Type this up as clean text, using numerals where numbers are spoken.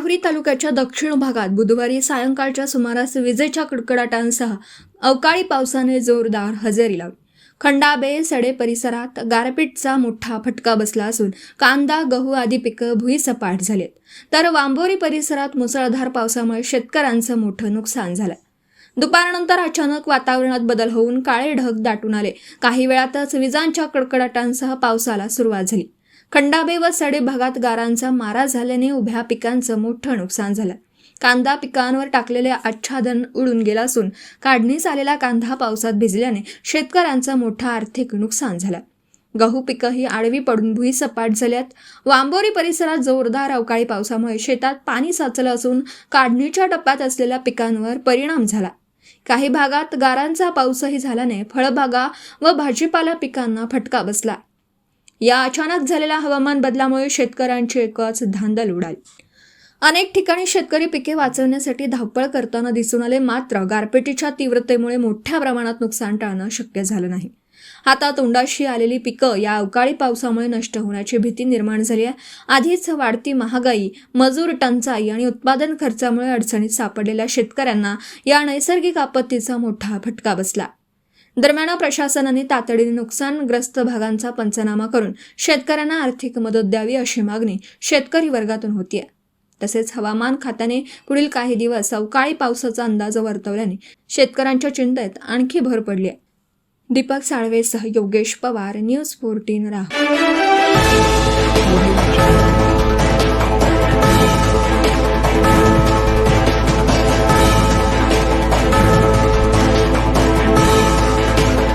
जाफरी तालुक्याच्या दक्षिण भागात बुधवारी सायंकाळच्या सुमारास विजेच्या कडकडाटांसह अवकाळी पावसाने जोरदार हजेरी लावली. खंडाबे सडे परिसरात गारपीटचा मोठा फटका बसला असून कांदा, गहू आदी पिकं भुईसपाट झालेत. तर वांबोरी परिसरात मुसळधार पावसामुळे शेतकऱ्यांचं मोठं नुकसान झालं. दुपारनंतर अचानक वातावरणात बदल होऊन काळे ढग दाटून आले. काही वेळातच विजांच्या कडकडाटांसह पावसाला सुरुवात झाली. खंडाबे व सडे भागात गारांचा मारा झाल्याने उभ्या पिकांचं मोठं नुकसान झालं. कांदा पिकांवर टाकलेले आच्छादन उडून गेलं असून काढणीस आलेला कांदा पावसात भिजल्याने शेतकऱ्यांचं मोठं आर्थिक नुकसान झालं. गहू पिकंही आडवी पडून भुईसपाट झाल्यात. वांबोरी परिसरात जोरदार अवकाळी पावसामुळे शेतात पाणी साचलं असून काढणीच्या टप्प्यात असलेल्या पिकांवर परिणाम झाला. काही भागात गारांचा पाऊसही झाल्याने फळबागा व भाजीपाला पिकांना फटका बसला. या अचानक झालेल्या हवामान बदलामुळे शेतकऱ्यांची एकच धांदल उडाली. अनेक ठिकाणी शेतकरी पिके वाचवण्यासाठी धावपळ करताना दिसून आले. मात्र गारपिटीच्या तीव्रतेमुळे मोठ्या प्रमाणात नुकसान टाळणं शक्य झालं नाही. हातातोंडाशी आलेली पिकं या अवकाळी पावसामुळे नष्ट होण्याची भीती निर्माण झाली आहे. आधीच वाढती महागाई, मजूर टंचाई आणि उत्पादन खर्चामुळे अडचणीत सापडलेल्या शेतकऱ्यांना या नैसर्गिक आपत्तीचा मोठा फटका बसला. दरम्यान प्रशासनाने तातडीने नुकसानग्रस्त भागांचा पंचनामा करून शेतकऱ्यांना आर्थिक मदत द्यावी अशी मागणी शेतकरी वर्गातून होतीये. तसेच हवामान खात्याने पुढील काही दिवस अवकाळी पावसाचा अंदाज वर्तवल्याने शेतकऱ्यांच्या चिंतेत आणखी भर पडली आहे. दीपक साळवेसह योगेश पवार, न्यूज 14 राहा.